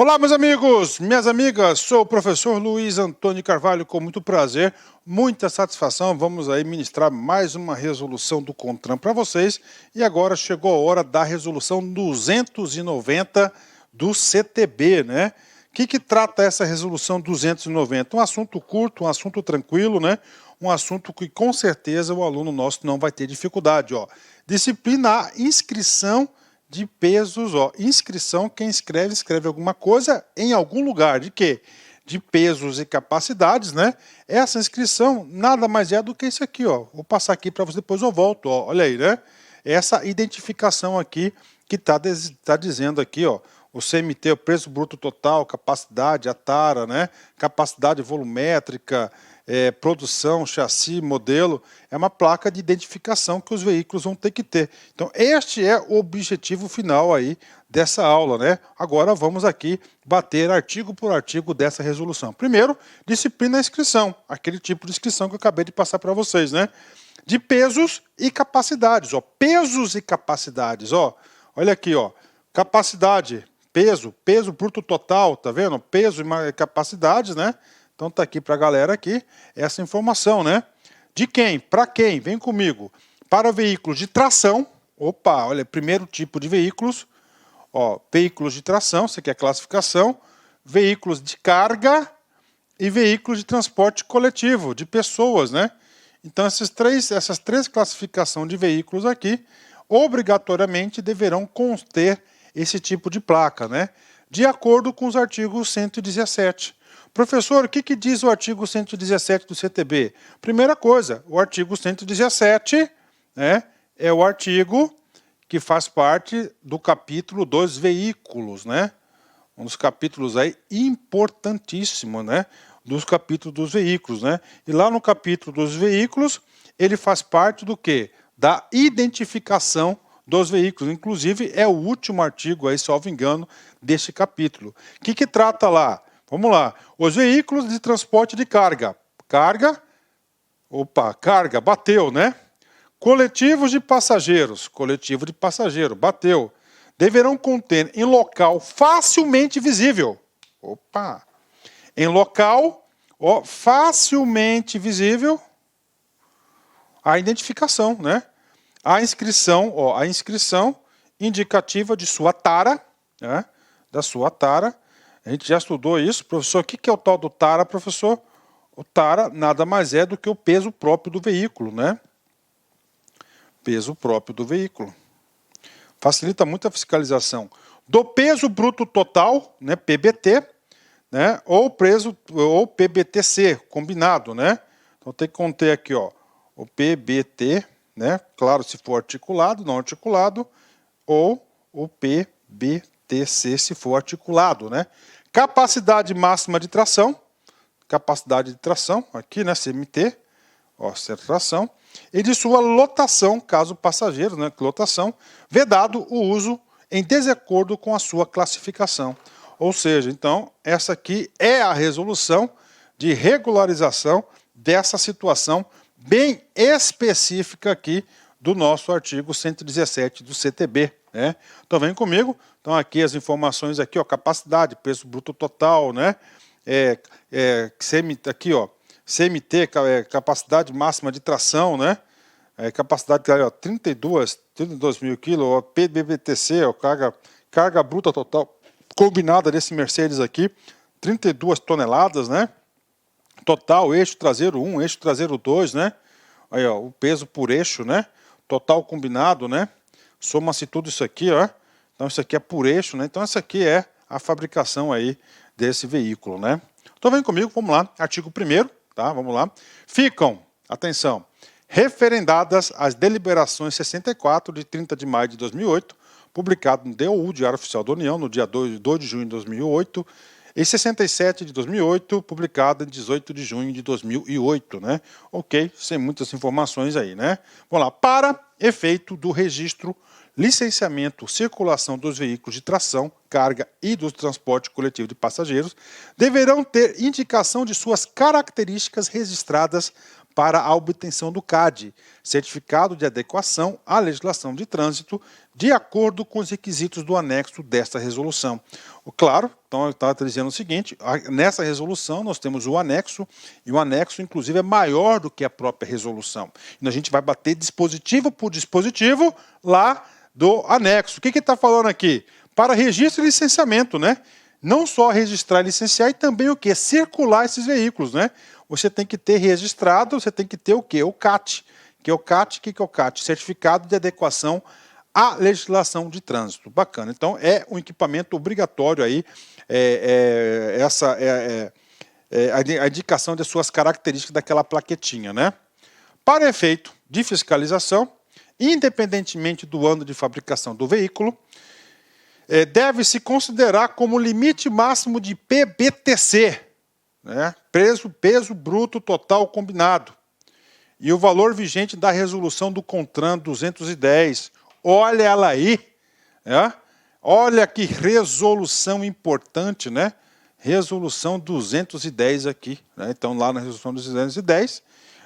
Olá, meus amigos, minhas amigas, sou o professor Luiz Antônio Carvalho, com muito prazer, muita satisfação. Vamos aí ministrar mais uma resolução do CONTRAN para vocês. E agora chegou a hora da resolução 290 do CTB, né? O que trata essa resolução 290? Um assunto curto, um assunto tranquilo, né? Um assunto que com certeza o aluno nosso não vai ter dificuldade, ó. Disciplina A, inscrição de pesos, ó, inscrição, quem escreve, escreve alguma coisa em algum lugar, de quê? De pesos e capacidades, né? Essa inscrição nada mais é do que isso aqui, ó. Vou passar aqui para você, depois eu volto, ó. Olha aí, né? Essa identificação aqui que tá dizendo aqui, ó, o CMT, o preço bruto total, capacidade, a tara, né? Capacidade volumétrica, produção, chassi, modelo, é uma placa de identificação que os veículos vão ter que ter. Então, este é o objetivo final aí dessa aula, né? Agora vamos aqui bater artigo por artigo dessa resolução. Primeiro, disciplina inscrição, aquele tipo de inscrição que eu acabei de passar para vocês, né? De pesos e capacidades, ó. Pesos e capacidades, ó. Olha aqui, ó. Capacidade, peso bruto total, tá vendo? Peso e capacidades, né? Então tá aqui para a galera aqui essa informação, né? De quem? Para quem? Vem comigo. Para veículos de tração. Opa, olha, primeiro tipo de veículos. Ó, veículos de tração, isso aqui é a classificação. Veículos de carga e veículos de transporte coletivo, de pessoas, né? Então essas três classificações de veículos aqui, obrigatoriamente deverão conter esse tipo de placa, né? De acordo com os artigos 117. Professor, o que diz o artigo 117 do CTB? Primeira coisa, o artigo 117, né, é o artigo que faz parte do capítulo dos veículos, né? Um dos capítulos aí importantíssimo, né? Dos capítulos dos veículos, né? E lá no capítulo dos veículos, ele faz parte do quê? Da identificação dos veículos. Inclusive, é o último artigo aí, salvo engano, deste capítulo. O que trata lá? Vamos lá. Os veículos de transporte de carga. Carga. Opa, carga, bateu, né? Coletivos de passageiros. Coletivo de passageiro, bateu. Deverão conter em local facilmente visível. Opa. Em local, ó, facilmente visível, a identificação, né? A inscrição, ó, a inscrição indicativa de sua tara, né? Da sua tara. A gente já estudou isso. Professor, o que é o tal do tara, professor? O tara nada mais é do que o peso próprio do veículo, né? Peso próprio do veículo. Facilita muito a fiscalização. Do peso bruto total, né, PBT, né, ou PBTC, combinado, né? Então tem que conter aqui, ó, o PBT, né? Claro, se for articulado, não articulado, ou o PBTC se for articulado, né? Capacidade máxima de tração, aqui, né, CMT, ó, tração, e de sua lotação, caso passageiro, né, lotação, vedado o uso em desacordo com a sua classificação. Ou seja, então, essa aqui é a resolução de regularização dessa situação bem específica aqui do nosso artigo 117 do CTB, né? Então vem comigo. Então aqui as informações aqui, ó, capacidade, preço bruto total, né? Aqui, ó, CMT, capacidade máxima de tração, né? Capacidade, ó, 32 mil quilos, ó, PBTC, ó, carga bruta total combinada desse Mercedes aqui, 32 toneladas, né? Total, eixo traseiro 1, eixo traseiro 2, né? Aí, ó, o peso por eixo, né? Total combinado, né? Soma-se tudo isso aqui, ó. Então isso aqui é por eixo, né? Então essa aqui é a fabricação aí desse veículo, né? Então vem comigo, vamos lá. Artigo 1º, tá? Vamos lá. Ficam, atenção, referendadas as deliberações 64 de 30 de maio de 2008, publicado no DOU, Diário Oficial da União, no dia 2 de junho de 2008, e 67 de 2008, publicado em 18 de junho de 2008, né? Ok, sem muitas informações aí, né? Vamos lá. Para efeito do registro, licenciamento, circulação dos veículos de tração, carga e do transporte coletivo de passageiros, deverão ter indicação de suas características registradas para a obtenção do CAD, Certificado de Adequação à Legislação de Trânsito, de acordo com os requisitos do anexo desta resolução. Claro, então ele está dizendo o seguinte, nessa resolução nós temos o anexo, e o anexo inclusive é maior do que a própria resolução. E a gente vai bater dispositivo por dispositivo lá do anexo. O que está falando aqui? Para registro e licenciamento, né? Não só registrar e licenciar, e também o quê? Circular esses veículos, né? Você tem que ter registrado, você tem que ter o quê? O CAT. Que é o CAT, o que é o CAT? Certificado de Adequação à Legislação de Trânsito. Bacana. Então, é um equipamento obrigatório aí, a indicação das suas características daquela plaquetinha, né? Para efeito de fiscalização, independentemente do ano de fabricação do veículo, deve-se considerar como limite máximo de PBTC, né? Peso bruto total combinado. E o valor vigente da resolução do CONTRAN 210. Olha ela aí. Né? Olha que resolução importante, né? Resolução 210 aqui. Né? Então, lá na resolução 210,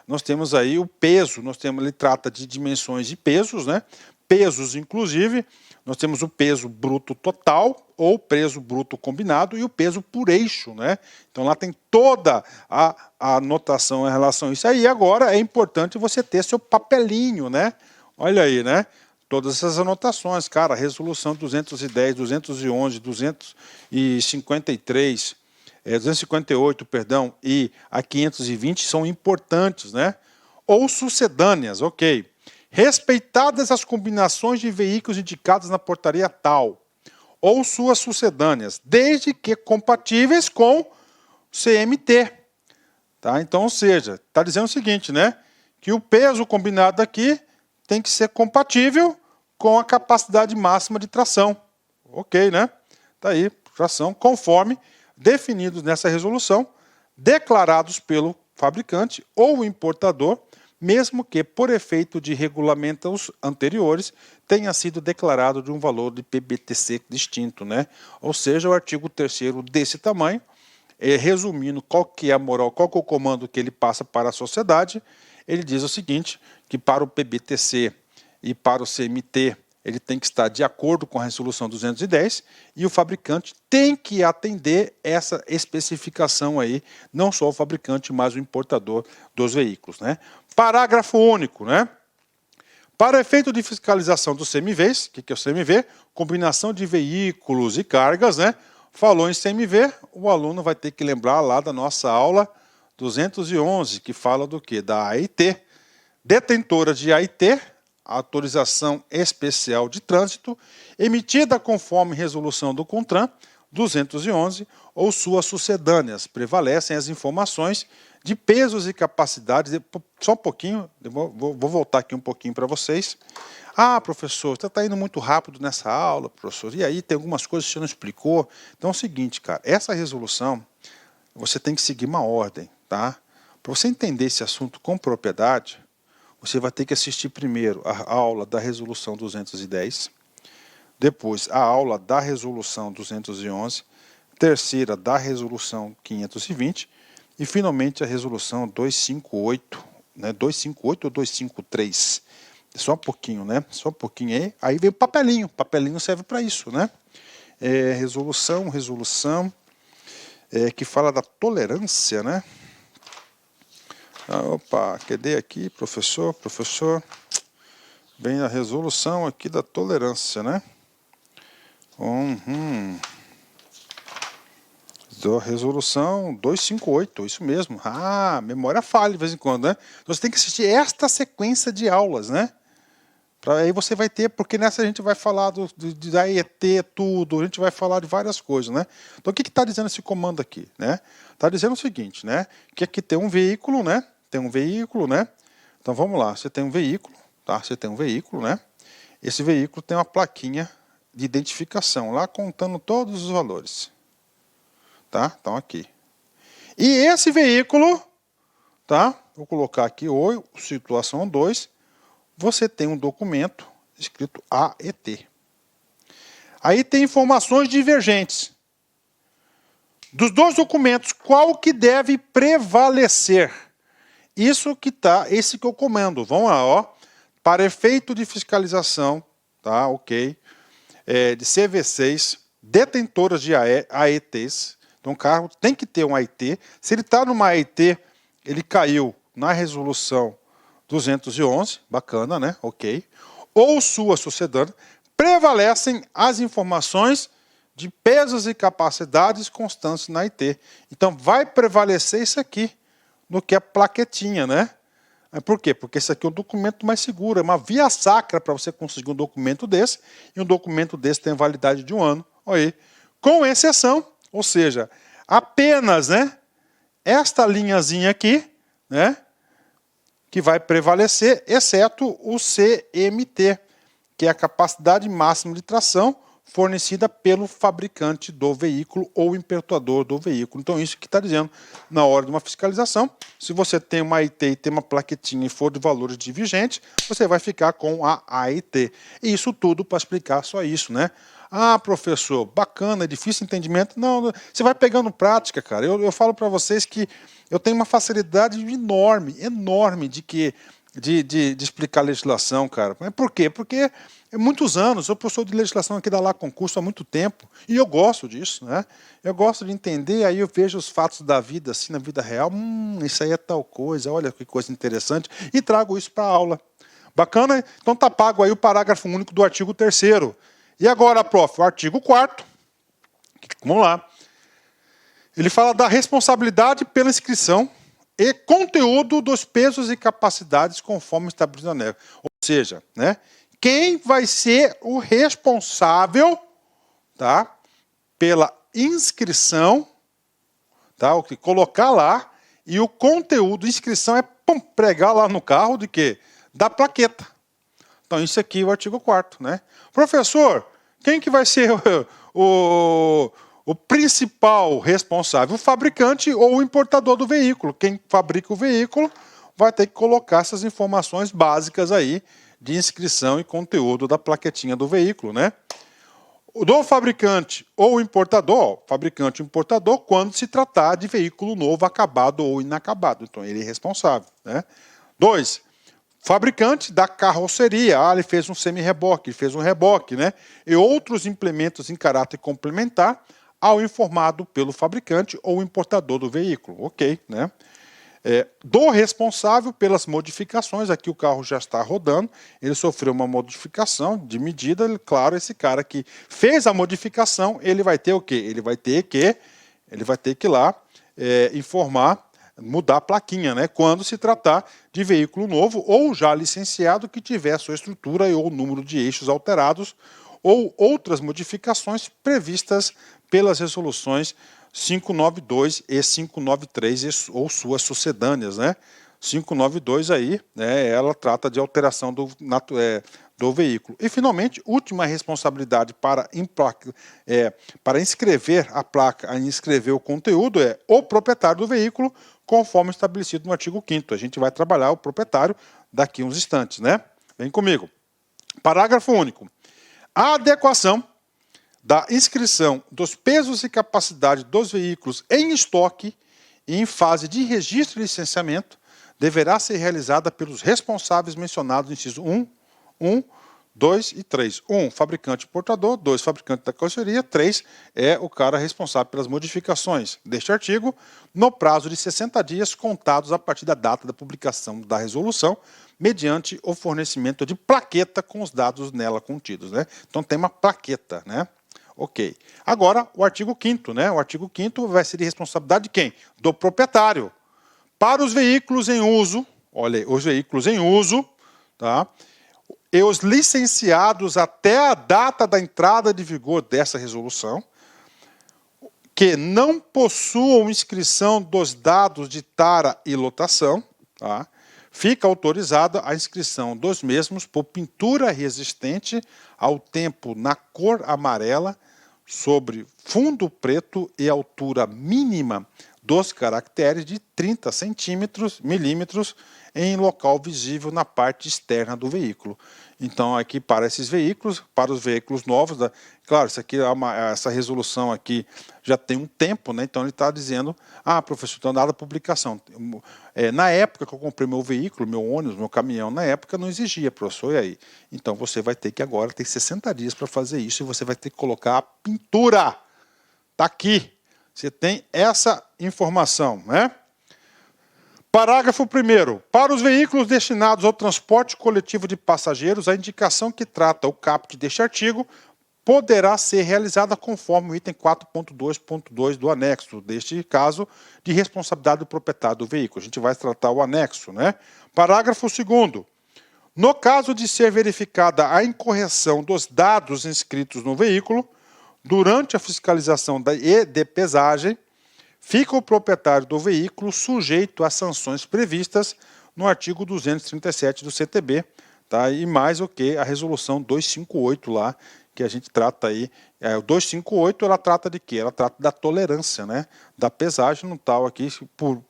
nós temos aí o peso. Ele trata de dimensões e pesos, né? Pesos, inclusive, nós temos o peso bruto total, ou peso bruto combinado, e o peso por eixo, né? Então lá tem toda a anotação em relação a isso aí. Agora é importante você ter seu papelinho, né? Olha aí, né? Todas essas anotações, cara, resolução 210, 211, 253, 258, perdão, e a 520 são importantes, né? Ou sucedâneas, ok. Respeitadas as combinações de veículos indicadas na portaria tal, ou suas sucedâneas, desde que compatíveis com CMT. Tá? Então, ou seja, está dizendo o seguinte, né? Que o peso combinado aqui tem que ser compatível com a capacidade máxima de tração. Ok, né? Está aí, tração conforme definidos nessa resolução, declarados pelo fabricante ou importador, mesmo que, por efeito de regulamentos anteriores, tenha sido declarado de um valor de PBTC distinto, né? Ou seja, o artigo 3º desse tamanho, resumindo qual que é a moral, qual que é o comando que ele passa para a sociedade, ele diz o seguinte, que para o PBTC e para o CMT, ele tem que estar de acordo com a resolução 210 e o fabricante tem que atender essa especificação aí, não só o fabricante, mas o importador dos veículos, né? Parágrafo único, né? Para efeito de fiscalização dos CMVs, o que é o CMV? Combinação de veículos e cargas, né? Falou em CMV, o aluno vai ter que lembrar lá da nossa aula 211, que fala do quê? Da AIT. Detentora de AIT, autorização especial de trânsito, emitida conforme resolução do CONTRAN 211 ou suas sucedâneas. Prevalecem as informações de pesos e capacidades. Só um pouquinho, vou voltar aqui um pouquinho para vocês. Ah, professor, você está indo muito rápido nessa aula, professor. E aí tem algumas coisas que você não explicou. Então é o seguinte, cara, essa resolução, você tem que seguir uma ordem, tá? Para você entender esse assunto com propriedade, você vai ter que assistir primeiro a aula da resolução 210, depois a aula da resolução 211, terceira da resolução 520 e finalmente a resolução 258, né? 258 ou 253. Só um pouquinho, né? Só um pouquinho aí. Aí vem o papelinho. O papelinho serve para isso, né? Resolução que fala da tolerância, né? Opa, cadê aqui, professor? Vem a resolução aqui da tolerância, né? Da resolução 258, isso mesmo. Ah, memória falha de vez em quando, né? Então, você tem que assistir esta sequência de aulas, né? Aí você vai ter, porque nessa a gente vai falar da ET, tudo, a gente vai falar de várias coisas, né? Então o que está dizendo esse comando aqui, né? Está dizendo o seguinte, né? Que aqui tem um veículo, né? Tem um veículo, né? Então vamos lá, você tem um veículo, tá? Você tem um veículo, né? Esse veículo tem uma plaquinha de identificação, lá contando todos os valores. Tá? Então aqui. E esse veículo, tá? Vou colocar aqui o situação 2, você tem um documento escrito AET. Aí tem informações divergentes. Dos dois documentos, qual que deve prevalecer? Isso que tá, esse que eu comando. Vamos lá, ó. Para efeito de fiscalização, tá? Ok. De CV6, detentoras de AETs. Então o carro tem que ter um AET. Se ele está numa AET, ele caiu na resolução 211, bacana, né? Ok. Ou sua sociedade, prevalecem as informações de pesos e capacidades constantes na IT. Então vai prevalecer isso aqui, no que é plaquetinha, né? Por quê? Porque esse aqui é um documento mais seguro, é uma via sacra para você conseguir um documento desse, e um documento desse tem validade de 1 ano. Olha aí. Com exceção, ou seja, apenas, né, esta linhazinha aqui, né, que vai prevalecer, exceto o CMT, que é a capacidade máxima de tração fornecida pelo fabricante do veículo ou importador do veículo. Então, isso que está dizendo, na hora de uma fiscalização, se você tem uma AIT e tem uma plaquetinha e for de valores divergentes, você vai ficar com a AIT. E isso tudo para explicar só isso, né? Ah, professor, bacana, é difícil entendimento. Não, você vai pegando prática, cara. Eu falo para vocês que eu tenho uma facilidade enorme, enorme de explicar legislação, cara. Por quê? Porque muitos anos, eu professor de legislação aqui da lá concurso há muito tempo, e eu gosto disso, né? Eu gosto de entender, aí eu vejo os fatos da vida, assim, na vida real, isso aí é tal coisa, olha que coisa interessante, e trago isso para a aula. Bacana? Então tá pago aí o parágrafo único do artigo 3º. E agora, prof, o artigo 4º, vamos lá. Ele fala da responsabilidade pela inscrição e conteúdo dos pesos e capacidades conforme estabelecido na ANEEL. Ou seja, né, quem vai ser o responsável, tá, pela inscrição, tá, o que colocar lá, e o conteúdo, inscrição é pregar lá no carro de quê? Da plaqueta. Então, isso aqui é o artigo 4º, né? Professor, quem que vai ser o principal responsável? O fabricante ou o importador do veículo. Quem fabrica o veículo vai ter que colocar essas informações básicas aí de inscrição e conteúdo da plaquetinha do veículo, né? Do fabricante ou importador, fabricante ou importador, quando se tratar de veículo novo, acabado ou inacabado. Então, ele é responsável, né? 2. Fabricante da carroceria, ele fez um semi-reboque, ele fez um reboque, né? E outros implementos em caráter complementar ao informado pelo fabricante ou importador do veículo, ok, né? Do responsável pelas modificações, aqui o carro já está rodando, ele sofreu uma modificação de medida, claro, esse cara que fez a modificação, ele vai ter o quê? Ele vai ter que ir lá informar, mudar a plaquinha, né? Quando se tratar de veículo novo ou já licenciado que tiver sua estrutura ou número de eixos alterados ou outras modificações previstas pelas resoluções 592 e 593 ou suas sucedâneas, né? 592 aí, né, ela trata de alteração do veículo. E, finalmente, última responsabilidade para inscrever a placa, inscrever o conteúdo é o proprietário do veículo, conforme estabelecido no artigo 5º. A gente vai trabalhar o proprietário daqui a uns instantes, né? Vem comigo. Parágrafo único. A adequação da inscrição dos pesos e capacidade dos veículos em estoque e em fase de registro e licenciamento deverá ser realizada pelos responsáveis mencionados no inciso 1, 2 e 3. 1, fabricante importador. 2, fabricante da carroceria. 3, é o cara responsável pelas modificações deste artigo, no prazo de 60 dias contados a partir da data da publicação da resolução, mediante o fornecimento de plaqueta com os dados nela contidos, né? Então tem uma plaqueta, né? Ok. Agora, o artigo 5º, né? O artigo 5º vai ser de responsabilidade de quem? Do proprietário. Para os veículos em uso, olha aí, os veículos em uso, tá? E os licenciados até a data da entrada de vigor dessa resolução, que não possuam inscrição dos dados de tara e lotação, tá? Fica autorizada a inscrição dos mesmos por pintura resistente ao tempo na cor amarela sobre fundo preto e altura mínima dos caracteres de 30 milímetros em local visível na parte externa do veículo. Então, aqui para esses veículos, para os veículos novos, claro, isso aqui essa resolução aqui já tem um tempo, né? Então ele está dizendo, professor, então dada a publicação. Na época que eu comprei meu veículo, meu ônibus, meu caminhão, na época não exigia, professor, e aí? Então você vai ter que agora ter 60 dias para fazer isso e você vai ter que colocar a pintura. Está aqui. Você tem essa informação, né? Parágrafo 1º. Para os veículos destinados ao transporte coletivo de passageiros, a indicação que trata o caput deste artigo poderá ser realizada conforme o item 4.2.2 do anexo, deste caso, de responsabilidade do proprietário do veículo. A gente vai tratar o anexo, né? Parágrafo 2º. No caso de ser verificada a incorreção dos dados inscritos no veículo, durante a fiscalização e de pesagem, fica o proprietário do veículo sujeito às sanções previstas no artigo 237 do CTB, tá? E mais o que a resolução 258 lá, que a gente trata aí. O 258 ela trata de quê? Ela trata da tolerância, né? Da pesagem no tal aqui, por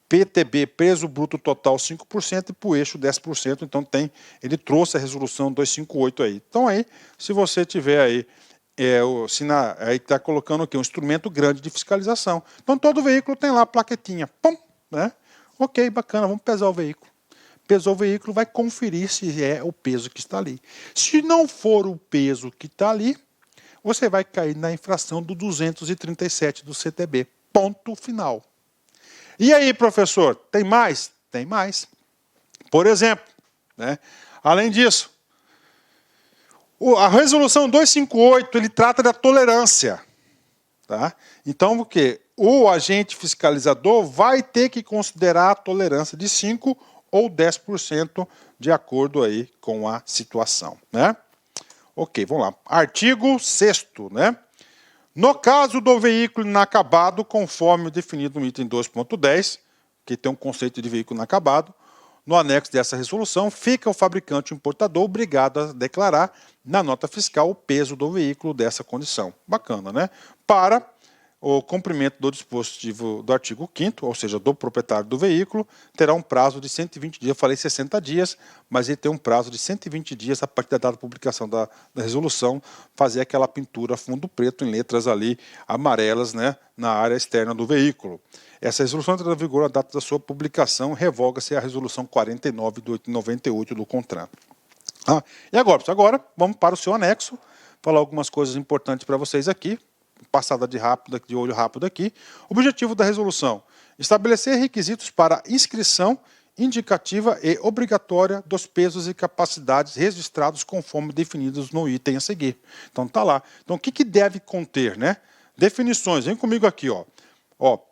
PTB, peso bruto total 5% e para o eixo 10%, então ele trouxe a resolução 258 aí. Então aí, se você tiver aí, aí está colocando aqui um instrumento grande de fiscalização. Então todo veículo tem lá a plaquetinha, pum, né? Ok, bacana, vamos pesar o veículo. Pesou o veículo, vai conferir se é o peso que está ali. Se não for o peso que está ali, você vai cair na infração do 237 do CTB. Ponto final. E aí, professor, tem mais? Tem mais. Por exemplo, né? Além disso, a resolução 258, ele trata da tolerância. Tá? Então, o quê? O agente fiscalizador vai ter que considerar a tolerância de 5% ou 10% de acordo aí com a situação. Né? Ok, vamos lá. Artigo 6º, né? No caso do veículo inacabado, conforme definido no item 2.10, que tem um conceito de veículo inacabado, no anexo dessa resolução, fica o fabricante importador obrigado a declarar na nota fiscal o peso do veículo dessa condição. Bacana, né? Para o cumprimento do dispositivo do artigo 5º, ou seja, do proprietário do veículo, terá um prazo de 120 dias. Eu falei 60 dias, mas ele tem um prazo de 120 dias a partir da data da publicação da resolução, fazer aquela pintura fundo preto em letras ali amarelas, né, na área externa do veículo. Essa resolução entra em vigor na data da sua publicação, revoga-se a resolução 49 de 98 do CONTRAN. E agora, pessoal, vamos para o seu anexo, falar algumas coisas importantes para vocês aqui. Passada de olho rápido aqui. Objetivo da resolução: estabelecer requisitos para inscrição indicativa e obrigatória dos pesos e capacidades registrados conforme definidos no item a seguir. Então tá lá. Então o que deve conter, né? Definições. Vem comigo aqui, ó.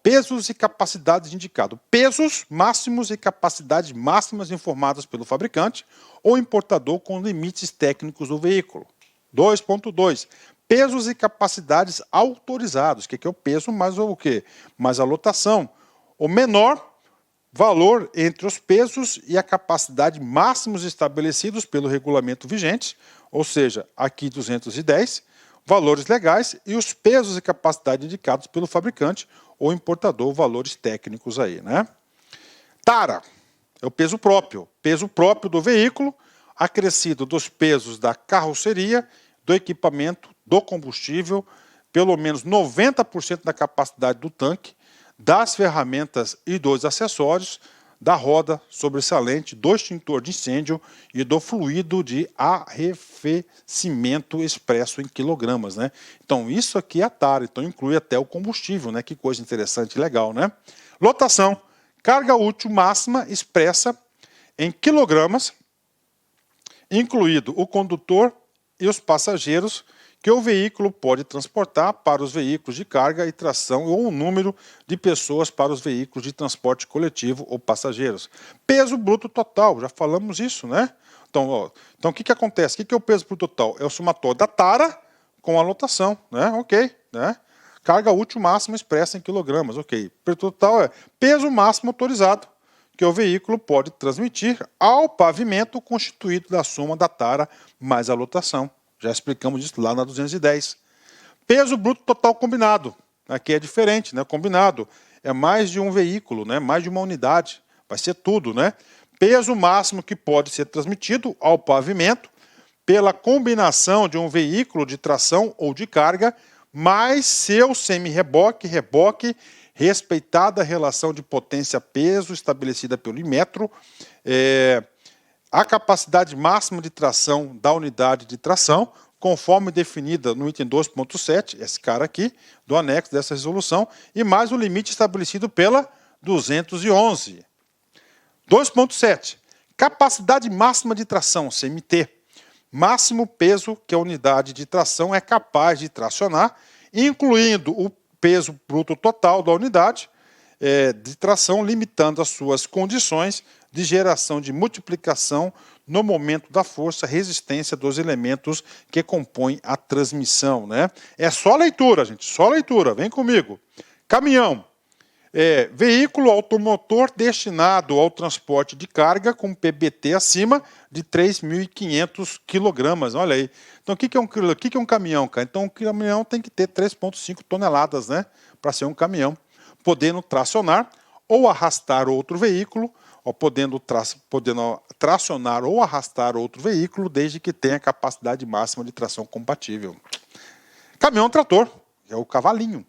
Pesos e capacidades indicados. Pesos máximos e capacidades máximas informadas pelo fabricante ou importador com limites técnicos do veículo. 2.2. Pesos e capacidades autorizados. O que é o peso mais o quê? Mais a lotação. O menor valor entre os pesos e a capacidade máximos estabelecidos pelo regulamento vigente, ou seja, aqui 210, valores legais, e os pesos e capacidade indicados pelo fabricante ou importador, valores técnicos aí, né? Tara é o peso próprio do veículo, acrescido dos pesos da carroceria, do equipamento, do combustível, pelo menos 90% da capacidade do tanque, das ferramentas e dos acessórios, da roda sobressalente, do extintor de incêndio e do fluido de arrefecimento expresso em quilogramas, né? Então, isso aqui é a tara, então inclui até o combustível, né? Que coisa interessante e legal, né? Lotação, carga útil máxima expressa em quilogramas, incluído o condutor e os passageiros, que o veículo pode transportar para os veículos de carga e tração ou um número de pessoas para os veículos de transporte coletivo ou passageiros. Peso bruto total, já falamos isso, né? Então o que acontece? O que é o peso bruto total? É o somatório da tara com a lotação, né? Ok, né? Carga útil máxima expressa em quilogramas, ok. Peso total é peso máximo autorizado que o veículo pode transmitir ao pavimento constituído da soma da tara mais a lotação. Já explicamos isso lá na 210. Peso bruto total combinado. Aqui é diferente, né? Combinado é mais de um veículo, né? Mais de uma unidade. Vai ser tudo, né? peso máximo que pode ser transmitido ao pavimento pela combinação de um veículo de tração ou de carga mais seu semi-reboque, reboque, respeitada a relação de potência-peso estabelecida pelo Inmetro, a capacidade máxima de tração da unidade de tração, conforme definida no item 2.7, esse cara aqui, do anexo dessa resolução, e mais o limite estabelecido pela 211. 2.7. Capacidade máxima de tração, CMT. Máximo peso que a unidade de tração é capaz de tracionar, incluindo o peso bruto total da unidade de tração, limitando as suas condições de geração de multiplicação no momento da força, resistência dos elementos que compõem a transmissão, né? É só leitura, gente, só leitura, vem comigo. Caminhão. Veículo automotor destinado ao transporte de carga com PBT acima de 3.500 kg. Olha aí. Então, o que é um caminhão, cara? Então, um caminhão tem que ter 3,5 toneladas, né? Para ser um caminhão. Podendo tracionar ou arrastar outro veículo, ou podendo tracionar ou arrastar outro veículo, desde que tenha capacidade máxima de tração compatível. Caminhão-trator, é o cavalinho.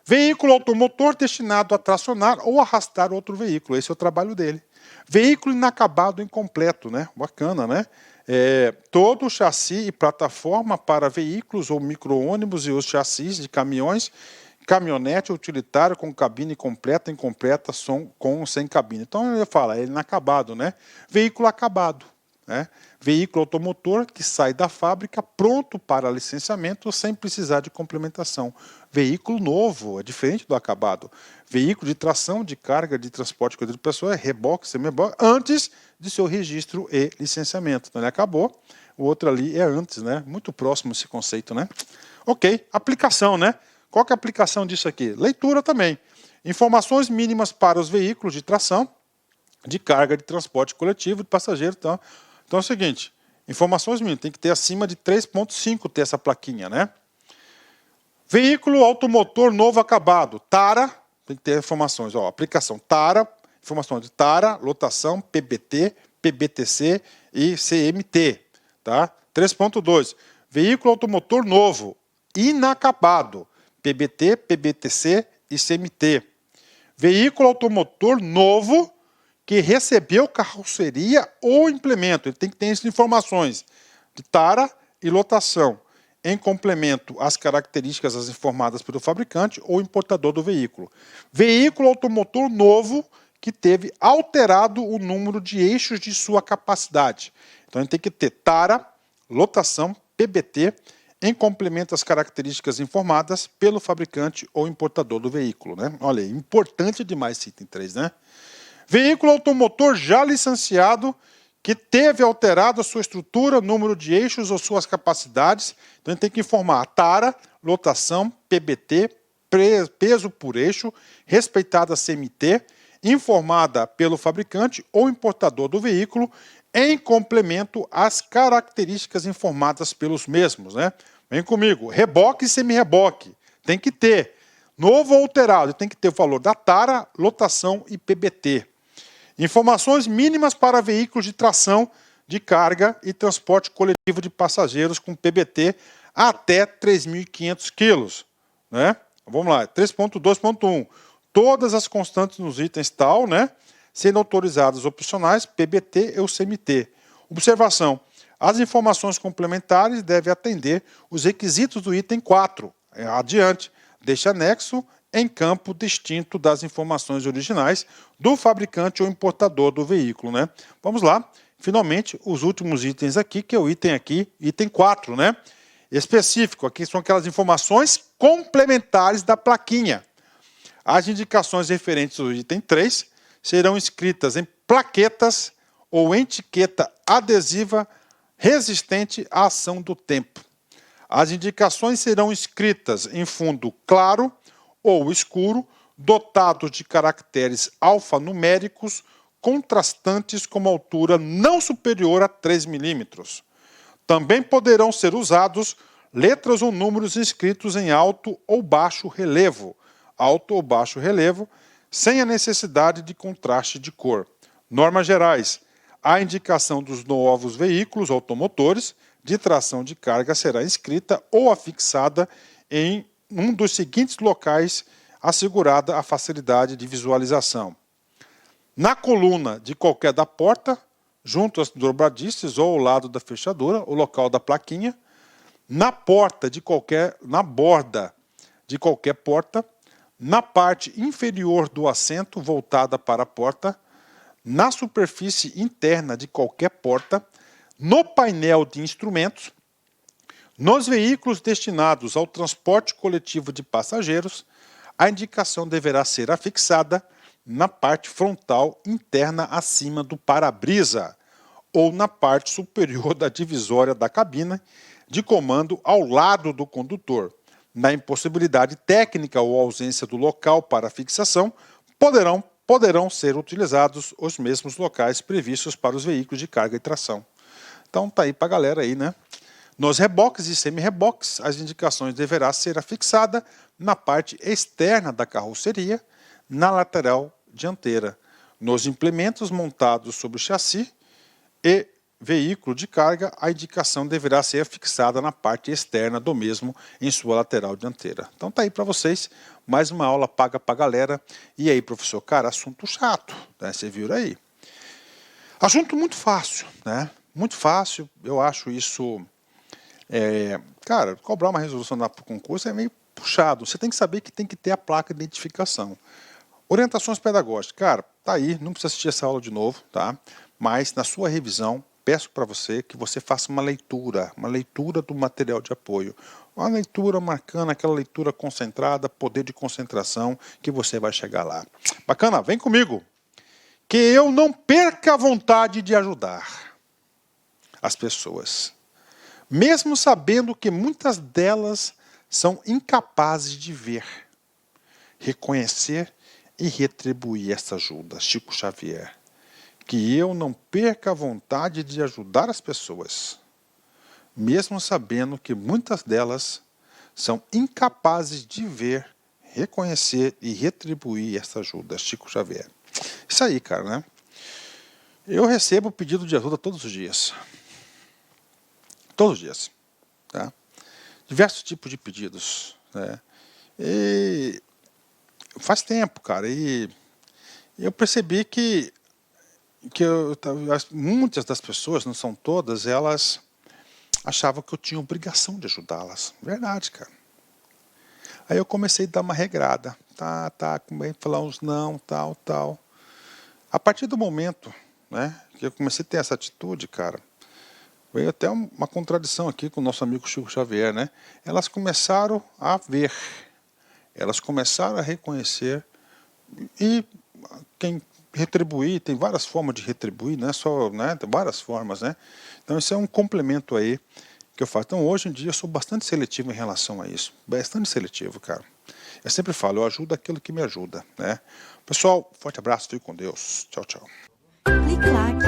Veículo automotor destinado a tracionar ou arrastar outro veículo. Esse é o trabalho dele. Veículo inacabado incompleto, né? Bacana, né? Todo o chassi e plataforma para veículos ou micro-ônibus e os chassis de caminhões, caminhonete utilitário com cabine completa, incompleta, com ou sem cabine. Então ele fala, é inacabado, né? Veículo acabado, né? Veículo automotor que sai da fábrica pronto para licenciamento sem precisar de complementação. Veículo novo, é diferente do acabado. Veículo de tração, de carga, de transporte coletivo de pessoas, reboque, semi-reboque, antes de seu registro e licenciamento. Então ele acabou, o outro ali é antes, né? Muito próximo esse conceito, né? Ok, aplicação, né? Qual que é a aplicação disso aqui? Leitura também. Informações mínimas para os veículos de tração, de carga, de transporte coletivo, de passageiro, então é o seguinte, informações mínimas, tem que ter acima de 3,5 ter essa plaquinha, né? Veículo automotor novo acabado, TARA, tem que ter informações, ó, aplicação TARA, informação de TARA, lotação, PBT, PBTC e CMT, tá? 3.2, veículo automotor novo, inacabado, PBT, PBTC e CMT. Veículo automotor novo que recebeu carroceria ou implemento. Ele tem que ter essas informações de tara e lotação, em complemento às características informadas pelo fabricante ou importador do veículo. Veículo automotor novo que teve alterado o número de eixos de sua capacidade. Então, ele tem que ter tara, lotação, PBT, em complemento às características informadas pelo fabricante ou importador do veículo, né? Olha aí, importante demais esse item 3, né? Veículo automotor já licenciado que teve alterado a sua estrutura, número de eixos ou suas capacidades. Então, ele tem que informar a tara, lotação, PBT, peso por eixo, respeitada a CMT, informada pelo fabricante ou importador do veículo, em complemento às características informadas pelos mesmos, né? Vem comigo, reboque e semi-reboque, tem que ter. Novo ou alterado, tem que ter o valor da tara, lotação e PBT. Informações mínimas para veículos de tração, de carga e transporte coletivo de passageiros com PBT até 3.500 quilos, né? Vamos lá, 3.2.1. Todas as constantes nos itens tal, né? Sendo autorizadas opcionais, PBT ou CMT. Observação. As informações complementares devem atender os requisitos do item 4. Adiante. Deste anexo em campo distinto das informações originais do fabricante ou importador do veículo, né? Vamos lá. Finalmente, os últimos itens aqui, que é o item aqui, item 4, né? Específico, aqui são aquelas informações complementares da plaquinha. As indicações referentes ao item 3 serão escritas em plaquetas ou etiqueta adesiva resistente à ação do tempo. As indicações serão escritas em fundo claro ou escuro, dotados de caracteres alfanuméricos contrastantes com uma altura não superior a 3 milímetros. Também poderão ser usados letras ou números inscritos em alto ou baixo relevo, sem a necessidade de contraste de cor. Normas gerais. A indicação dos novos veículos automotores de tração de carga será inscrita ou afixada em um dos seguintes locais, assegurada a facilidade de visualização: na coluna de qualquer da porta, junto às dobradiças ou ao lado da fechadura, o local da plaquinha, na borda de qualquer porta, na parte inferior do assento voltada para a porta, na superfície interna de qualquer porta, no painel de instrumentos, nos veículos destinados ao transporte coletivo de passageiros. A indicação deverá ser afixada na parte frontal interna acima do para-brisa ou na parte superior da divisória da cabine de comando ao lado do condutor. Na impossibilidade técnica ou ausência do local para fixação, poderão ser utilizados os mesmos locais previstos para os veículos de carga e tração. Então tá aí para a galera aí, né? Nos reboques e semi-reboques, as indicações deverá ser afixada na parte externa da carroceria, na lateral dianteira. Nos implementos montados sobre o chassi e veículo de carga, a indicação deverá ser fixada na parte externa do mesmo, em sua lateral dianteira. Então tá aí para vocês, mais uma aula paga para a galera. E aí, professor, cara, assunto chato, né? Você viu aí? Assunto muito fácil, né? Muito fácil, eu acho isso... cara, cobrar uma resolução para o concurso é meio puxado. Você tem que saber que tem que ter a placa de identificação. Orientações pedagógicas, cara, tá aí, não precisa assistir essa aula de novo, tá? Mas na sua revisão, peço para você que você faça uma leitura do material de apoio. Uma leitura marcando aquela leitura concentrada, poder de concentração, que você vai chegar lá. Bacana? Vem comigo. Que eu não perca a vontade de ajudar as pessoas, mesmo sabendo que muitas delas são incapazes de ver, reconhecer e retribuir essa ajuda. Chico Xavier. Que eu não perca a vontade de ajudar as pessoas, mesmo sabendo que muitas delas são incapazes de ver, reconhecer e retribuir essa ajuda. Chico Xavier. Isso aí, cara, né? Eu recebo pedido de ajuda todos os dias. Todos os dias. Tá? Diversos tipos de pedidos. Né? E faz tempo, cara. E eu percebi que muitas das pessoas, não são todas, elas achavam que eu tinha obrigação de ajudá-las. Verdade, cara. Aí eu comecei a dar uma regrada. Comecei a falar uns não, tal. A partir do momento, né, que eu comecei a ter essa atitude, cara, veio até uma contradição aqui com o nosso amigo Chico Xavier, né? Elas começaram a ver, elas começaram a reconhecer, e quem retribuir, tem várias formas de retribuir, não é só, né, tem várias formas, né? Então isso é um complemento aí que eu faço. Então hoje em dia eu sou bastante seletivo em relação a isso, bastante seletivo, cara. Eu sempre falo, eu ajudo aquilo que me ajuda, né? Pessoal, forte abraço, fique com Deus. Tchau, tchau. Clique like.